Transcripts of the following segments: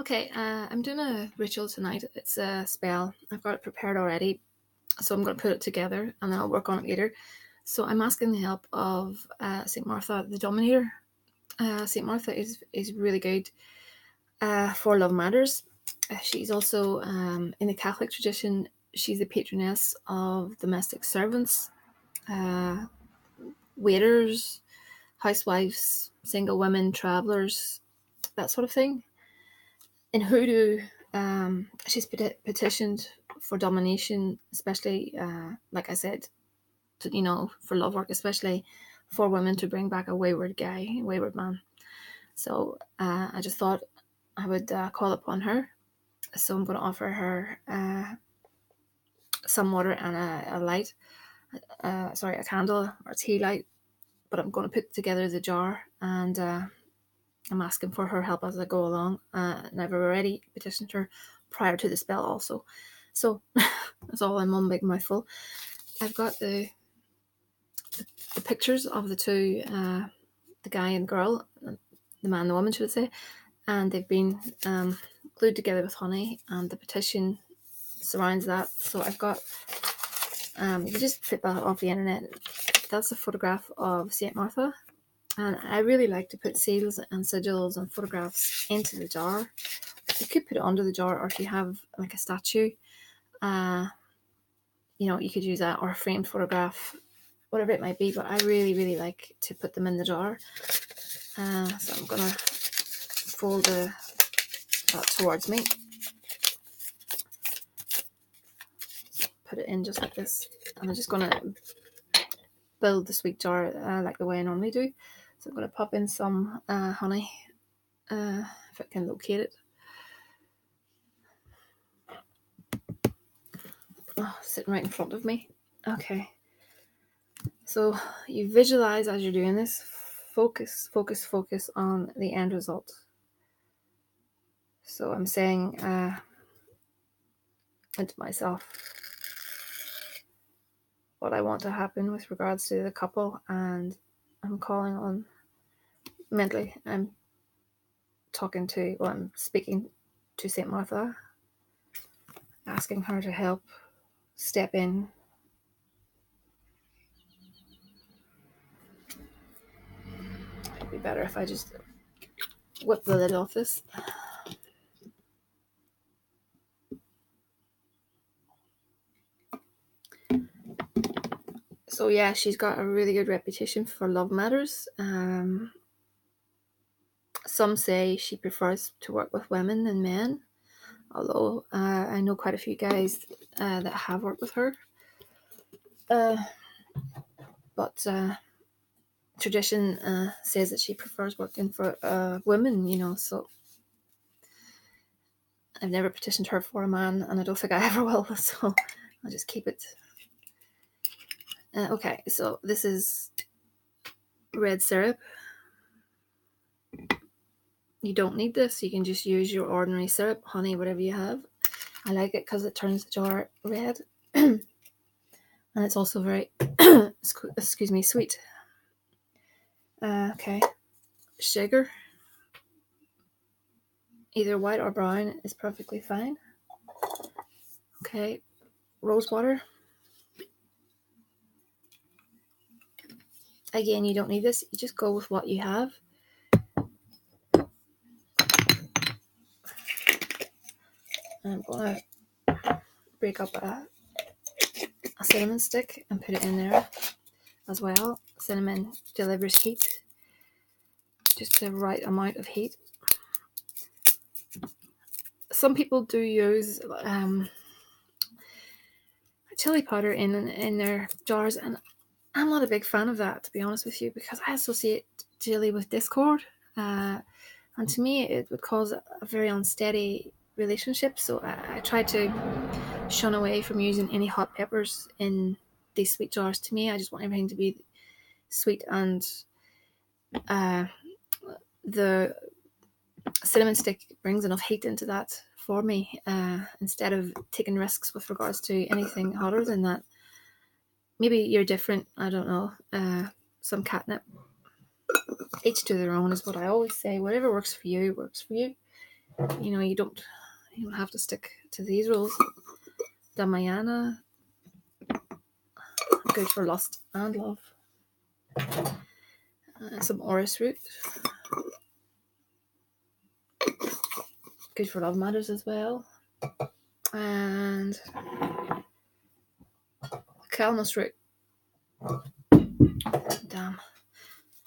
Okay, I'm doing a ritual tonight. It's a spell. I've got it prepared already, so I'm going to put it together and then I'll work on it later. So I'm asking the help of St. Martha, the Dominator. St. Martha is really good for love matters. She's also, in the Catholic tradition, she's the patroness of domestic servants, uh, waiters, housewives, single women, travellers, that sort of thing. In Hoodoo, she's petitioned for domination, especially, like I said, for love work, especially for women to bring back a wayward guy, wayward man. So I just thought I would call upon her. So I'm going to offer her some water and a light, a candle or tea light. But I'm going to put together the jar and I'm asking for her help as I go along. And I've already petitioned her prior to the spell also. So that's all in one big mouthful. I've got the pictures of the two, the guy and girl, the man and the woman, should I say, and they've been glued together with honey, and the petition surrounds that. So I've got, you can just flip that off the internet. That's a photograph of St. Martha, and I really like to put seals and sigils and photographs into the jar. You could put it under the jar, or if you have like a statue, you could use that, or a framed photograph, whatever it might be. But I really, really like to put them in the jar. So I'm going to fold that towards me. Put it in just like this. And I'm just going to build the sweet jar like the way I normally do. So I'm going to pop in some honey, if I can locate it. Oh, sitting right in front of me. Okay. So you visualize as you're doing this. Focus on the end result. So I'm saying into myself what I want to happen with regards to the couple, and I'm calling on mentally. I'm speaking to St. Martha, asking her to help step in. It'd be better if I just whip the lid off this. So yeah, she's got a really good reputation for love matters. Some say she prefers to work with women than men, although I know quite a few guys that have worked with her. But tradition says that she prefers working for women, so I've never petitioned her for a man, and I don't think I ever will, so I'll just keep it. Okay, so this is red syrup. You don't need this. You can just use your ordinary syrup, honey, whatever you have. I like it because it turns the jar red. And it's also very, sweet. Okay. Sugar. Either white or brown is perfectly fine. Okay. Rose water. Again, you don't need this. You just go with what you have. I'm going to break up a cinnamon stick and put it in there as well. Cinnamon delivers heat, just the right amount of heat. Some people do use chili powder in their jars, and I'm not a big fan of that, to be honest with you, because I associate chili with discord, and to me it would cause a very unsteady relationship. So I try to shun away from using any hot peppers in these sweet jars. To me, I just want everything to be sweet, and the cinnamon stick brings enough heat into that for me, instead of taking risks with regards to anything hotter than that. Maybe you're different, I don't know. Some catnip. Each to their own is what I always say. Whatever works for you, works for you. You know, you don't have to stick to these rules. Damayana, good for lust and love. Some orris root, good for love matters as well. And calmus root. Damn,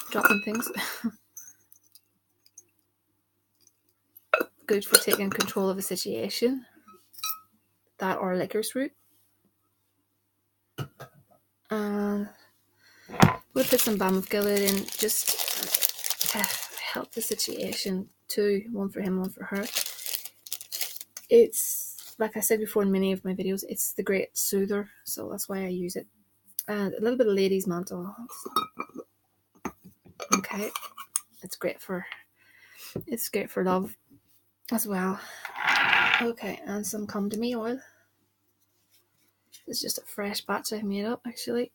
dropping things. Good for taking control of a situation. That or licorice root. And we'll put some balm of Gilead in, just help the situation too. One for him, one for her. It's, like I said before in many of my videos, it's the great soother, so that's why I use it. And a little bit of lady's mantle. Okay, it's great for love as well. Okay, and some come to me oil. It's just a fresh batch I've made up, actually.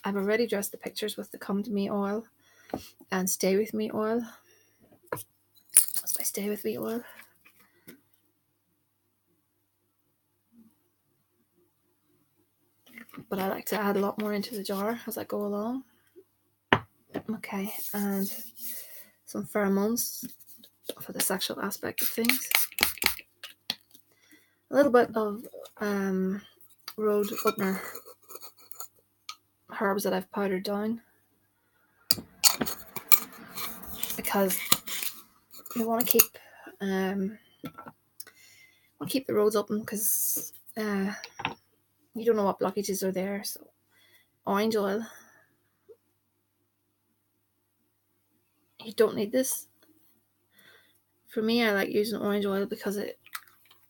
I've already dressed the pictures with the come to me oil and stay with me oil. That's my stay with me oil. But I like to add a lot more into the jar as I go along. Okay, and some pheromones for the sexual aspect of things. A little bit of road opener herbs that I've powdered down, because we want to keep the roads open, because you don't know what blockages are there. So orange oil, you don't need this. For me, I like using orange oil because it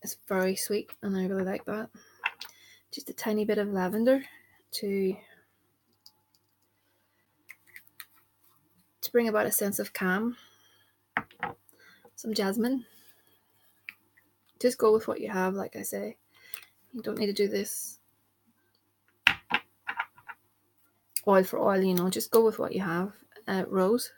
is very sweet and I really like that. Just a tiny bit of lavender to bring about a sense of calm. Some jasmine. Just go with what you have, like I say. You don't need to do this oil for oil, you know, just go with what you have. Rose.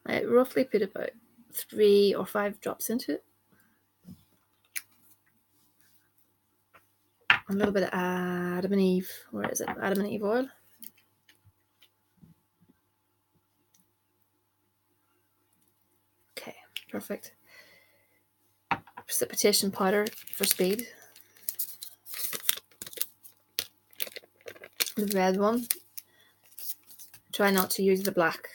I roughly put about 3 or 5 drops into it. A little bit of Adam and Eve. Where is it? Adam and Eve oil. Okay, perfect. Precipitation powder for speed. The red one. Try not to use the black.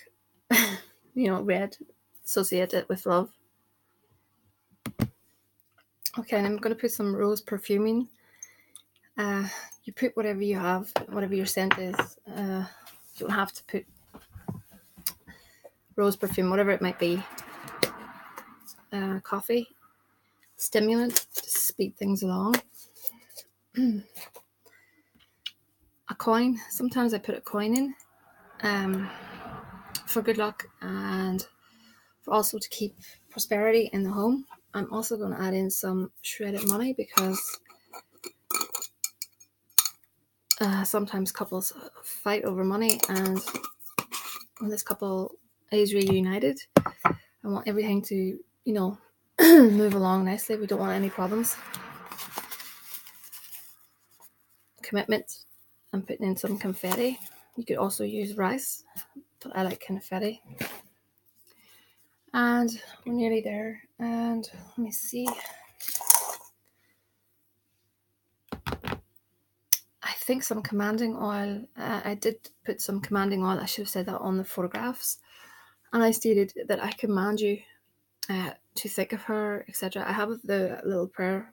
You know, red. Associate it with love. Okay, and I'm going to put some rose perfuming. You put whatever you have, whatever your scent is. You don't have to put rose perfume, whatever it might be. Coffee. Stimulant to speed things along. A coin. Sometimes I put a coin in for good luck and for also to keep prosperity in the home. I'm also going to add in some shredded money, because sometimes couples fight over money, and when this couple is reunited, I want everything to, you know, move along nicely. We don't want any problems. Commitment. I'm putting in some confetti. You could also use rice, but I like confetti. And we're nearly there. And let me see. I think some commanding oil. I did put some commanding oil. I should have said that on the photographs. And I stated that I command you to think of her, etc. I have the little prayer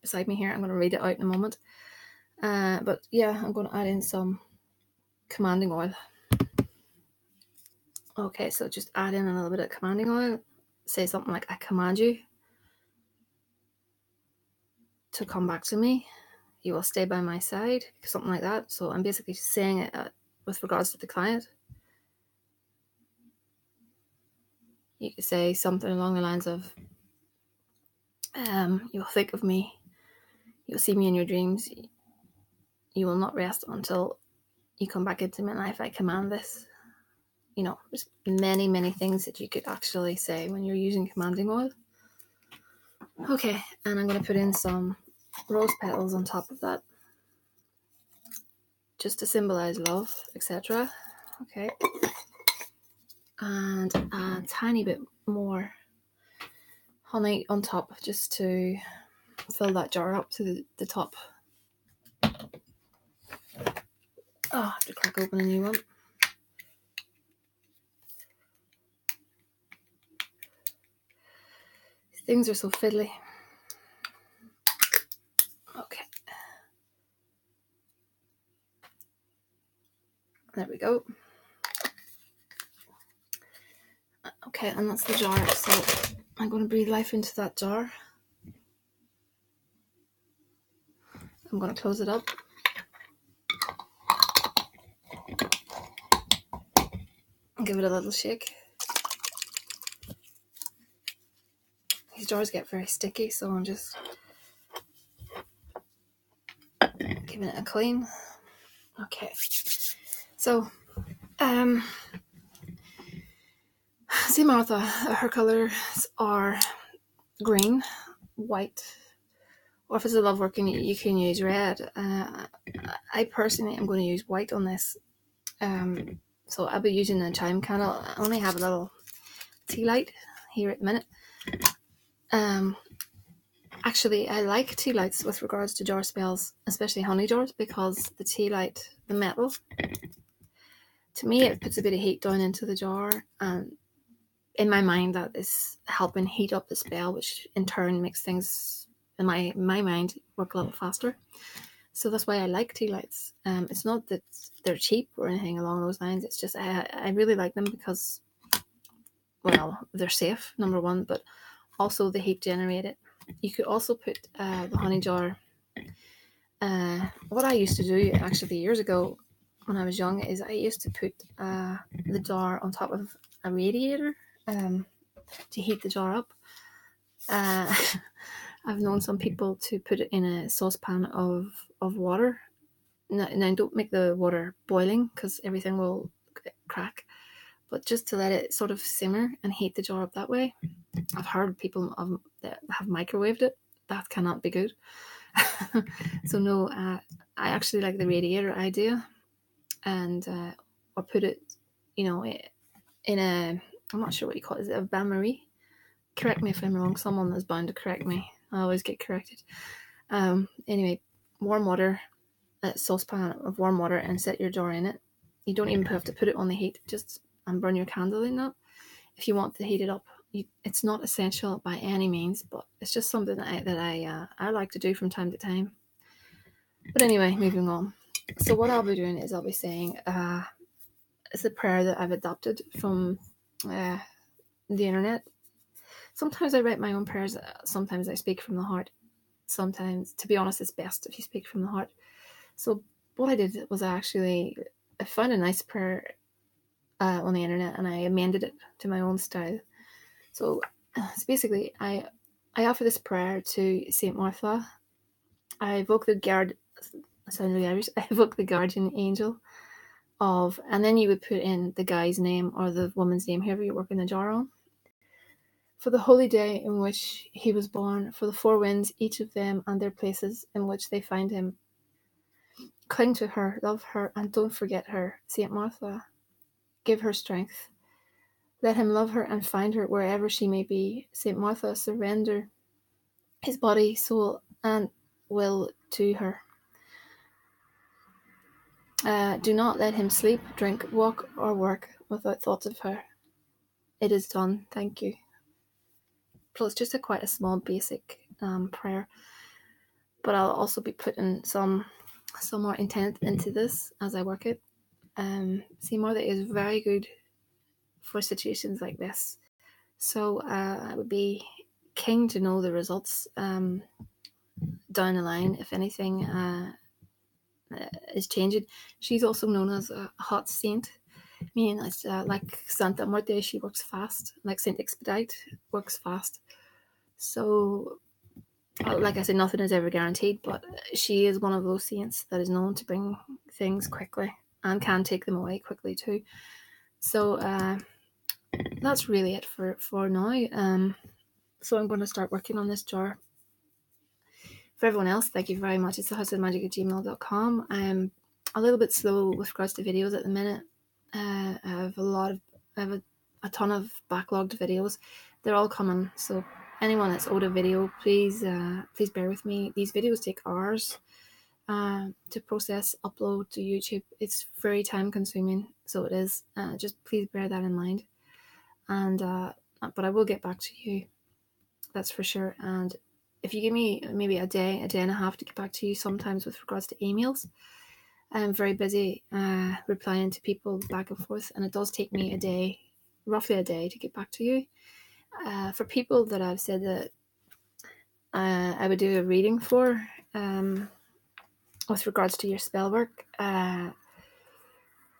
beside me here. I'm going to read it out in a moment. But yeah, I'm going to add in some commanding oil. Okay, so just add in a little bit of commanding oil. Say something like, I command you to come back to me. You will stay by my side. Something like that. So I'm basically saying it with regards to the client. You could say something along the lines of, you'll think of me. You'll see me in your dreams. You will not rest until you come back into my life, I command this. You know, there's many, many things that you could actually say when you're using commanding oil. Okay, and I'm going to put in some rose petals on top of that, just to symbolize love, etc. Okay, and a tiny bit more honey on top, just to fill that jar up to the top. Oh, I have to crack open a new one. Things are so fiddly. Okay. There we go. Okay, and that's the jar. So I'm going to breathe life into that jar. I'm going to close it up. And give it a little shake. These jars get very sticky, so I'm just giving it a clean. Okay. So, see Martha, her colours are green, white, or if it's a love working, you can use red. I personally am going to use white on this. So I'll be using a chime candle. I only have a little tea light here at the minute. Actually, I like tea lights with regards to jar spells, especially honey jars, because the tea light, the metal, to me, it puts a bit of heat down into the jar, and in my mind, that is helping heat up the spell, which in turn makes things, in my mind, work a little faster. So that's why I like tea lights. It's not that they're cheap or anything along those lines. It's just I really like them because, well, they're safe, number one, but also the heat generated. You could also put the honey jar. What I used to do actually years ago when I was young is I used to put the jar on top of a radiator to heat the jar up. I've known some people to put it in a saucepan of water. Now don't make the water boiling because everything will crack, but just to let it sort of simmer and heat the jar up that way. I've heard people that have microwaved it. That cannot be good. So no, I actually like the radiator idea, and or put it, you know, in a, I'm not sure what you call it. Is it a bain-marie? Correct me if I'm wrong. Someone is bound to correct me. I always get corrected. Anyway, warm water, a saucepan of warm water, and set your jar in it. You don't even have to put it on the heat. Just burn your candle in that. If you want to heat it up, it's not essential by any means, but it's just something that I like to do from time to time. But anyway, moving on. So what I'll be doing is I'll be saying it's a prayer that I've adopted from the internet. Sometimes I write my own prayers. Sometimes I speak from the heart. Sometimes, to be honest, it's best if you speak from the heart. So what I did was I found a nice prayer on the internet, and I amended it to my own style. So basically, I offer this prayer to Saint Martha. I evoke the I evoke the guardian angel of, and then you would put in the guy's name or the woman's name, whoever you're working the jar on. For the holy day in which he was born, for the four winds, each of them and their places in which they find him. Cling to her, love her, and don't forget her, Saint Martha. Give her strength. Let him love her and find her wherever she may be. Saint Martha, surrender his body, soul, and will to her. Do not let him sleep, drink, walk, or work without thoughts of her. It is done. Thank you. So it's just quite a small, basic prayer. But I'll also be putting some more intent into this as I work it. Saint Martha is very good for situations like this. So I would be keen to know the results down the line, if anything is changing. She's also known as a hot saint, meaning it's like Santa Muerte, she works fast, like Saint Expedite works fast. So, like I said, nothing is ever guaranteed, but she is one of those saints that is known to bring things quickly. and can take them away quickly too. So that's really it for now. So I'm going to start working on this jar. For everyone else, thank you very much. It's thehouseofmagick@gmail.com. I'm a little bit slow with regards to videos at the minute. I have a ton of backlogged videos. They're all coming, so anyone that's owed a video, please bear with me. These videos take hours to process, upload to YouTube. It's very time consuming, so it is. Just please bear that in mind. And but I will get back to you, that's for sure. And if you give me maybe a day and a half to get back to you, sometimes with regards to emails, I'm very busy replying to people back and forth, and it does take me roughly a day to get back to you. For people that I've said that I would do a reading for, with regards to your spell work,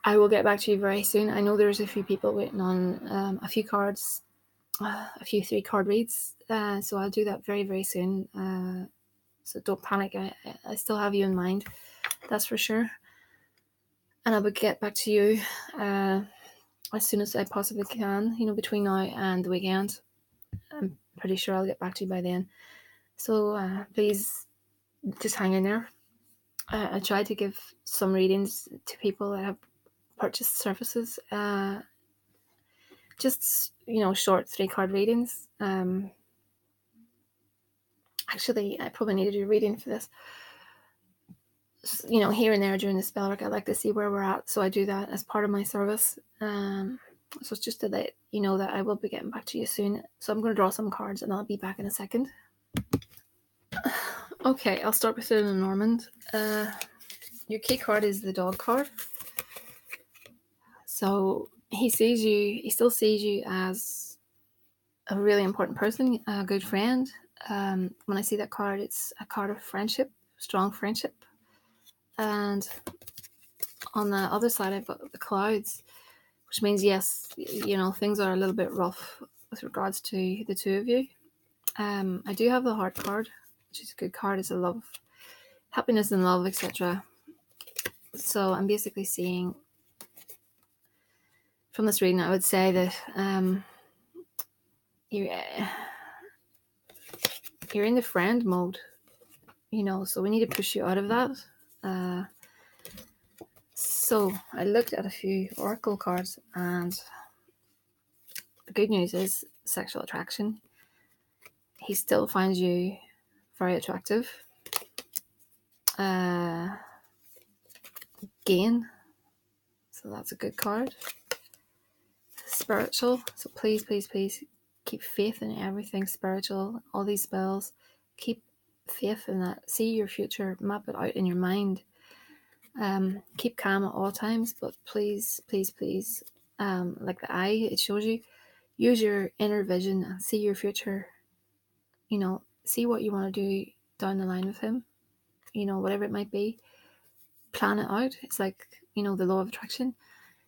I will get back to you very soon. I know there's a few people waiting on a few cards, a few 3-card reads, so I'll do that very, very soon. So don't panic. I still have you in mind, that's for sure. And I will get back to you as soon as I possibly can, between now and the weekend. I'm pretty sure I'll get back to you by then. So please just hang in there. I try to give some readings to people that have purchased services. Just, short 3-card readings. Actually, I probably need to do a reading for this. Here and there during the spell work, I like to see where we're at. So I do that as part of my service. So it's just to let you know that I will be getting back to you soon. So I'm going to draw some cards and I'll be back in a second. Okay, I'll start with the Lenormand. Your key card is the dog card. So he still sees you as a really important person, a good friend. When I see that card, it's a card of friendship, strong friendship. And on the other side, I've got the clouds, which means, yes, things are a little bit rough with regards to the two of you. I do have the heart card, which is a good card. It's a love, happiness and love, etc. So I'm basically seeing from this reading, I would say that you're in the friend mode, so we need to push you out of that. So I looked at a few oracle cards, and the good news is sexual attraction. He still finds you very attractive. Gain, so that's a good card. Spiritual, so please keep faith in everything spiritual, all these spells. Keep faith in that. See your future, map it out in your mind. Keep calm at all times, but please, like the eye, it shows you, use your inner vision and see your future. See what you want to do down the line with him, whatever it might be. Plan it out. It's like, the law of attraction.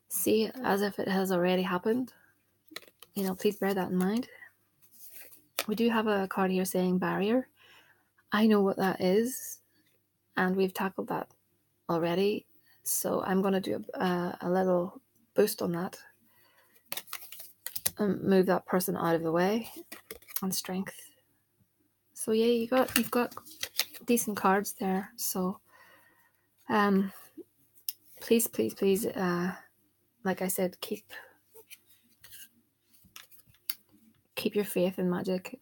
See it as if it has already happened. Please bear that in mind. We do have a card here saying barrier. I know what that is, and we've tackled that already. So I'm going to do a little boost on that and move that person out of the way on strength. So yeah, you've got decent cards there. So please, like I said, keep your faith in magic.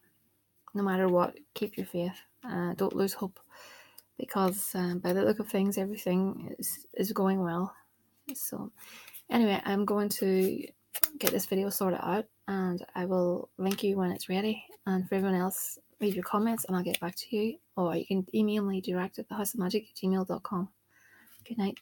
No matter what, keep your faith. Don't lose hope, because by the look of things, everything is going well. So anyway, I'm going to get this video sorted out, and I will link you when it's ready. And for everyone else, leave your comments and I'll get back to you, or you can email me direct at thehouseofmagick@gmail.com. Good night.